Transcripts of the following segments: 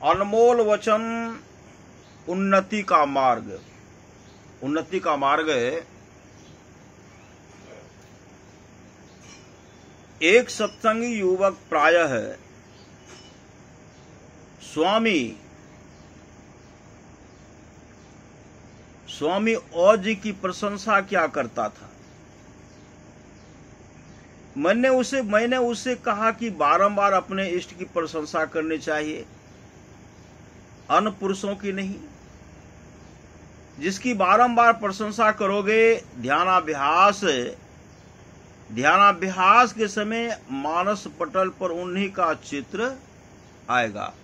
अनमोल वचन उन्नति का मार्ग। उन्नति का मार्ग एक सत्संगी युवक प्रायः स्वामी औ जी की प्रशंसा क्या करता था। मैंने उसे कहा कि बारंबार अपने इष्ट की प्रशंसा करनी चाहिए, अन्य पुरुषों की नहीं। जिसकी बारंबार प्रशंसा करोगे, ध्यानाभ्यास के समय मानस पटल पर उन्हीं का चित्र आएगा।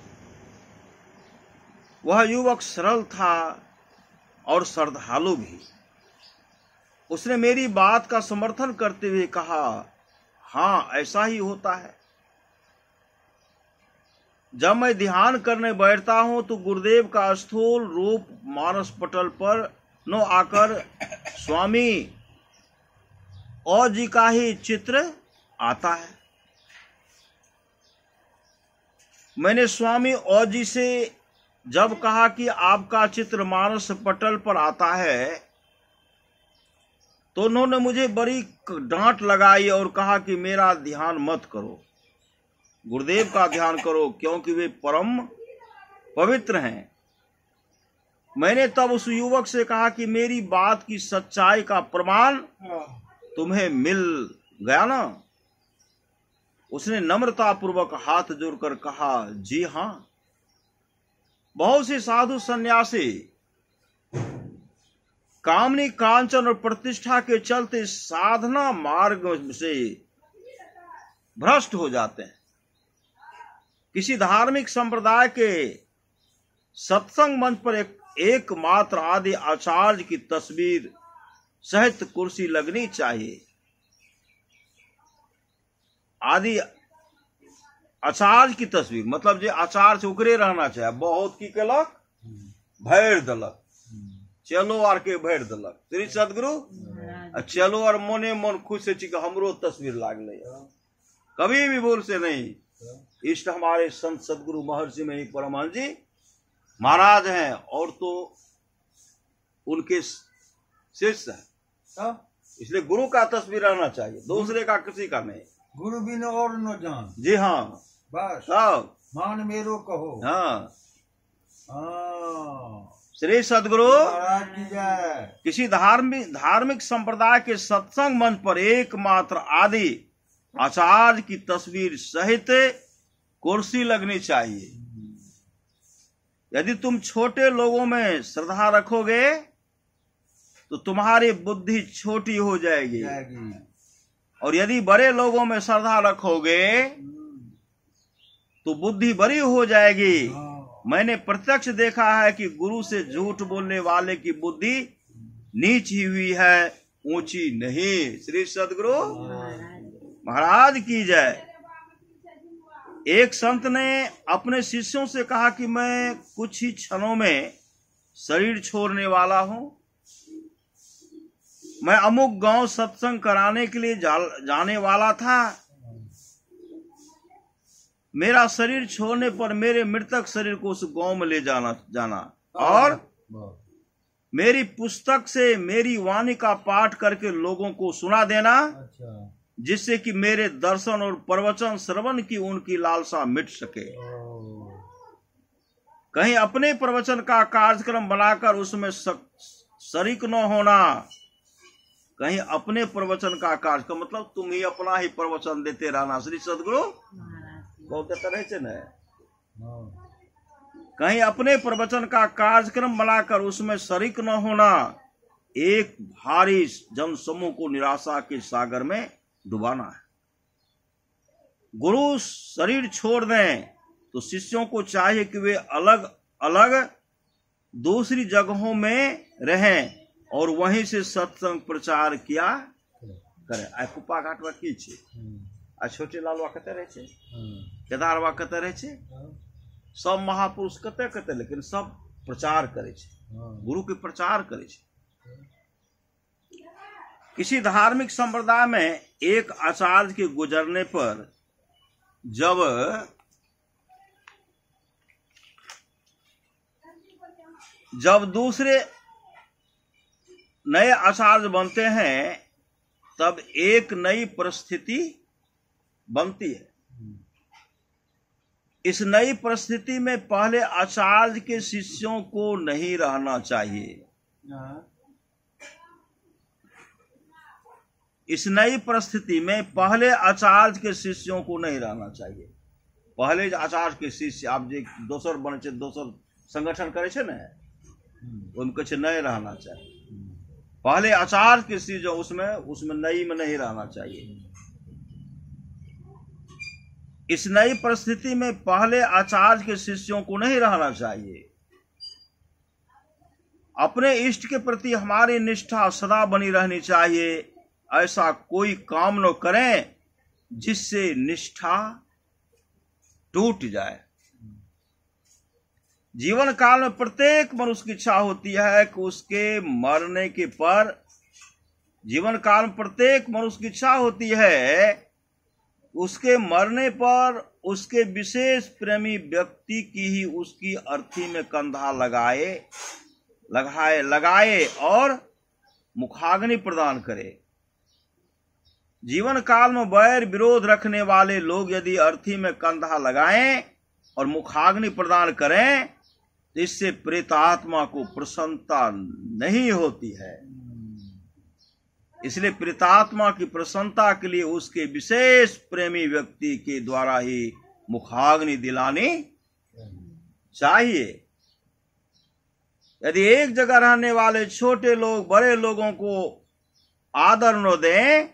वह युवक सरल था और श्रद्धालु भी। उसने मेरी बात का समर्थन करते हुए कहा, हाँ ऐसा ही होता है। जब मैं ध्यान करने बैठता हूं तो गुरुदेव का स्थूल रूप मानस पटल पर न आकर स्वामी औ जी का ही चित्र आता है। मैंने स्वामी औ जी से जब कहा कि आपका चित्र मानस पटल पर आता है, तो उन्होंने मुझे बड़ी डांट लगाई और कहा कि मेरा ध्यान मत करो, गुरुदेव का ध्यान करो, क्योंकि वे परम पवित्र हैं। मैंने तब उस युवक से कहा कि मेरी बात की सच्चाई का प्रमाण तुम्हें मिल गया ना। उसने नम्रता पूर्वक हाथ जोड़कर कहा, जी हाँ। बहुत से साधु सन्यासी कामनी कांचन और प्रतिष्ठा के चलते साधना मार्ग से भ्रष्ट हो जाते हैं। किसी धार्मिक संप्रदाय के सत्संग मंच पर एकमात्र आदि आचार्य की तस्वीर सहित कुर्सी लगनी चाहिए। आदि आचार्य की तस्वीर मतलब जो आचार्य से उकरे रहना चाहिए। बहुत की केलक भैर दलक, चलो आर के भैर दलक। श्री सदगुरु चलो और मोने मन खुश से चिक हमरो तस्वीर लागले। कभी भी बोल से नहीं। इष्ट हमारे संत सदगुरु महर्षि में परमहंस जी महाराज हैं और तो उनके शिष्य है, इसलिए गुरु का तस्वीर रहना चाहिए, दूसरे का किसी का नहीं। गुरु बिन और न जान। जी हाँ, बस सब मान मेरो कहो। हाँ। श्री सदगुरु महाराज की जय। किसी धार्मिक संप्रदाय के सत्संग मंच पर एकमात्र आदि आचार्य की तस्वीर सहित कुर्सी लगनी चाहिए। यदि तुम छोटे लोगों में श्रद्धा रखोगे तो तुम्हारी बुद्धि छोटी हो जाएगी, और यदि बड़े लोगों में श्रद्धा रखोगे तो बुद्धि बड़ी हो जाएगी। मैंने प्रत्यक्ष देखा है कि गुरु से झूठ बोलने वाले की बुद्धि नीची हुई है, ऊंची नहीं। श्री सदगुरु महाराज की जय। एक संत ने अपने शिष्यों से कहा कि मैं कुछ ही क्षणों में शरीर छोड़ने वाला हूं। मैं अमुक गांव सत्संग कराने के लिए जाने वाला था। मेरा शरीर छोड़ने पर मेरे मृतक शरीर को उस गांव में ले जाना और मेरी पुस्तक से मेरी वाणी का पाठ करके लोगों को सुना देना, जिससे कि मेरे दर्शन और प्रवचन श्रवण की उनकी लालसा मिट सके। कहीं अपने प्रवचन का कार्यक्रम बनाकर उसमें शरीक न होना। कहीं अपने प्रवचन का कार्यक्रम मतलब तुम ही अपना ही प्रवचन देते रहना। श्री सदगुरु बहुत तरह से न, कहीं अपने प्रवचन का कार्यक्रम बनाकर उसमें शरीक न होना। एक भारी जन समूह को निराशा के सागर में डुबाना है। गुरु शरीर छोड़ दें तो शिष्यों को चाहिए कि वे अलग अलग दूसरी जगहों में रहें और वहीं से सत्संग प्रचार किया करे। आ कुप्पा घाट की छे, आ छोटे लालवा कते रहे छे, केदारवा कते रहे छे, सब महापुरुष कते कते, लेकिन सब प्रचार करे छे, गुरु के प्रचार करे छे। किसी धार्मिक संप्रदाय में एक आचार्य के गुजरने पर जब जब दूसरे नए आचार्य बनते हैं तब एक नई परिस्थिति बनती है। इस नई परिस्थिति में पहले आचार्य के शिष्यों को नहीं रहना चाहिए। इस नई परिस्थिति में पहले आचार्य के शिष्यों को नहीं रहना चाहिए। पहले आचार्य के शिष्य आप जे दोसर बने छे, दोसर संगठन करे छे ने, उनके छे नहीं रहना चाहिए। पहले आचार्य के शिष्य जो उसमें नई में नहीं रहना चाहिए। इस नई परिस्थिति में पहले आचार्य के शिष्यों को नहीं रहना चाहिए। अपने इष्ट के प्रति हमारी निष्ठा सदा बनी रहनी चाहिए। ऐसा कोई काम न करें जिससे निष्ठा टूट जाए। जीवन काल में प्रत्येक मनुष्य की इच्छा होती है कि उसके मरने के पर जीवन काल में प्रत्येक मनुष्य की इच्छा होती है उसके मरने पर उसके विशेष प्रेमी व्यक्ति की ही उसकी अर्थी में कंधा लगाए और मुखाग्नि प्रदान करे। जीवन काल में वैर विरोध रखने वाले लोग यदि अर्थी में कंधा लगाएं और मुखाग्नि प्रदान करें तो इससे प्रेतात्मा को प्रसन्नता नहीं होती है। इसलिए प्रेतात्मा की प्रसन्नता के लिए उसके विशेष प्रेमी व्यक्ति के द्वारा ही मुखाग्नि दिलानी चाहिए। यदि एक जगह रहने वाले छोटे लोग बड़े लोगों को आदर न दें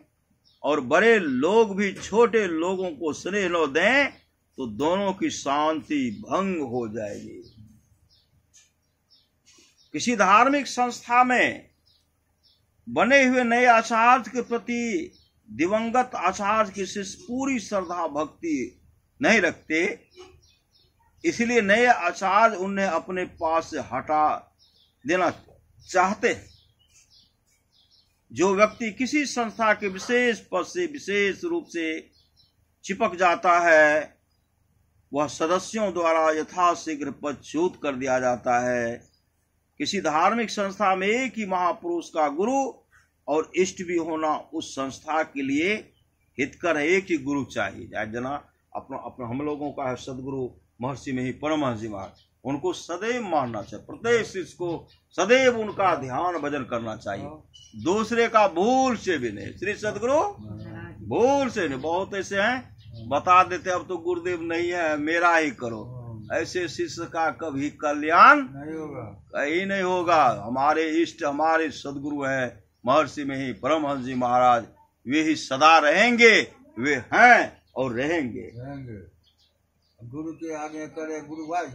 और बड़े लोग भी छोटे लोगों को स्नेह न दें तो दोनों की शांति भंग हो जाएगी। किसी धार्मिक संस्था में बने हुए नए आचार्य के प्रति दिवंगत आचार्य के शिष्य पूरी श्रद्धा भक्ति नहीं रखते, इसलिए नए आचार्य उन्हें अपने पास से हटा देना चाहते हैं। जो व्यक्ति किसी संस्था के विशेष पद से विशेष रूप से चिपक जाता है वह सदस्यों द्वारा यथाशीघ्र पदच्युत कर दिया जाता है। किसी धार्मिक संस्था में एक ही महापुरुष का गुरु और इष्ट भी होना उस संस्था के लिए हितकर है। एक ही गुरु चाहिए। जना अपना हम लोगों का है सदगुरु महर्षि में ही परमहंस जी महाराज, उनको सदैव मानना चाहिए। प्रत्येक शिष्य को सदैव उनका ध्यान भजन करना चाहिए, दूसरे का भूल से भी नहीं। श्री सदगुरु भूल से नहीं। बहुत ऐसे हैं बता देते अब तो गुरुदेव नहीं है मेरा ही करो, ऐसे शिष्य का कभी कल्याण नहीं होगा, कहीं नहीं होगा। हमारे इष्ट हमारे सदगुरु है महर्षि में ही परमहंस जी महाराज, वे ही सदा रहेंगे, वे हैं और रहेंगे। गुरु के आगे करे गुरु भाई,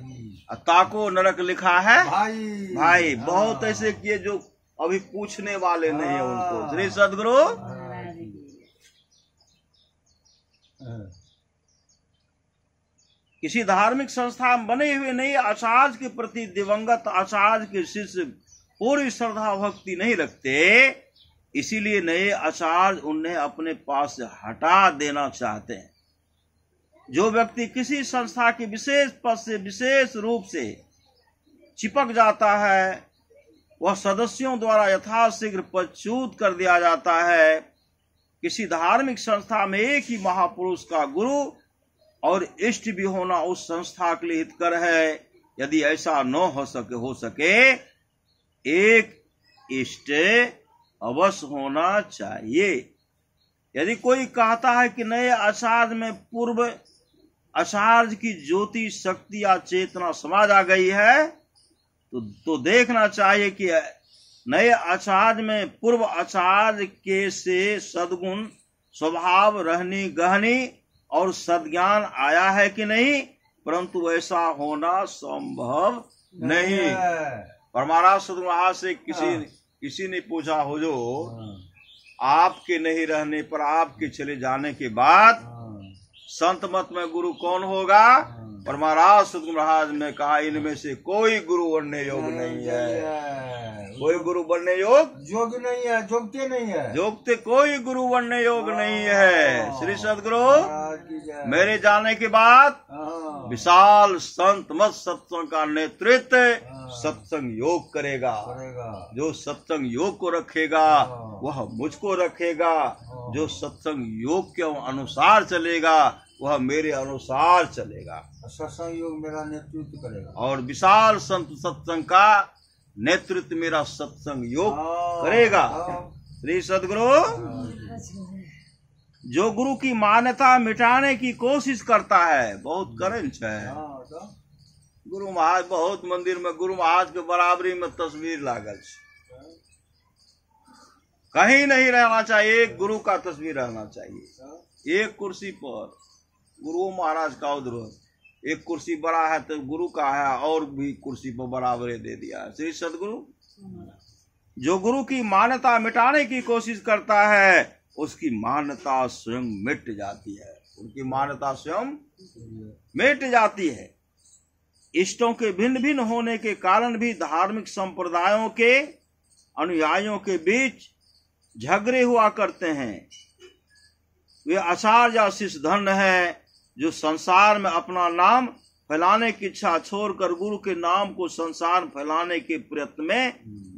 ताको नरक लिखा है भाई। हाँ। बहुत ऐसे किए जो अभी पूछने वाले नहीं है उनको। श्री सदगुरु किसी धार्मिक संस्था में बने हुए नए आचार्य के प्रति दिवंगत आचार्य के शिष्य पूरी श्रद्धा भक्ति नहीं रखते, इसीलिए नए आचार्य उन्हें अपने पास से हटा देना चाहते हैं। जो व्यक्ति किसी संस्था के विशेष पद से विशेष रूप से चिपक जाता है वह सदस्यों द्वारा यथाशीघ्र पदच्युत कर दिया जाता है। किसी धार्मिक संस्था में एक ही महापुरुष का गुरु और इष्ट भी होना उस संस्था के लिए हितकर है। यदि ऐसा न हो सके एक इष्ट अवश्य होना चाहिए। यदि कोई कहता है कि नए आचार्य में पूर्व आचार्य की ज्योति शक्ति या चेतना समा जा गई है तो देखना चाहिए कि नए आचार्य में पूर्व आचार्य के से सद्गुण स्वभाव रहनी गहनी और सद्ज्ञान आया है कि नहीं, परंतु ऐसा होना संभव नहीं। परमाराज सद्गुरु महाराज से किसी ने पूछा हो जो आपके नहीं रहने पर आपके चले जाने के बाद संत मत में गुरु कौन होगा? परमाराज सद्गुरु महाराज ने कहा इनमें से कोई गुरु बनने योग्य नहीं है। कोई गुरु बनने योग्य नहीं है, जोगते नहीं है, जोगते कोई गुरु बनने योग्य नहीं है। श्री सदगुरु मेरे जाने के बाद विशाल संत मत सत्संग का नेतृत्व सत्संग योग करेगा। करेगा। जो सत्संग योग को रखेगा वह मुझको रखेगा। जो सत्संग योग के अनुसार चलेगा वह मेरे अनुसार चलेगा। सत्संग योग मेरा नेतृत्व करेगा। और विशाल संत सत्संग का नेतृत्व मेरा सत्संग योग करेगा। श्री सदगुरु। जो गुरु की मान्यता मिटाने की कोशिश करता है, बहुत करंच है। गुरु महाराज बहुत मंदिर में गुरु महाराज के बराबरी में तस्वीर लागल है। कहीं नहीं रहना चाहिए, एक गुरु का तस्वीर रहना चाहिए। एक कुर्सी पर गुरु महाराज का उधर एक कुर्सी बड़ा है तो गुरु का है, और भी कुर्सी पर बराबरी दे दिया है। श्री सदगुरु। जो गुरु की मान्यता मिटाने की कोशिश करता है उसकी मान्यता स्वयं मिट जाती है। उनकी मान्यता स्वयं मिट जाती है। इष्टों के भिन्न भिन्न होने के कारण भी धार्मिक संप्रदायों के अनुयायियों के बीच झगड़े हुआ करते हैं। वे आचार्य या शिष्यधन है जो संसार में अपना नाम फैलाने की इच्छा छोड़कर गुरु के नाम को संसार फैलाने के प्रयत्न में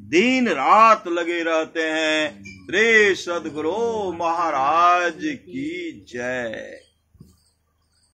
दिन रात लगे रहते हैं। रे सदगुरु महाराज की जय।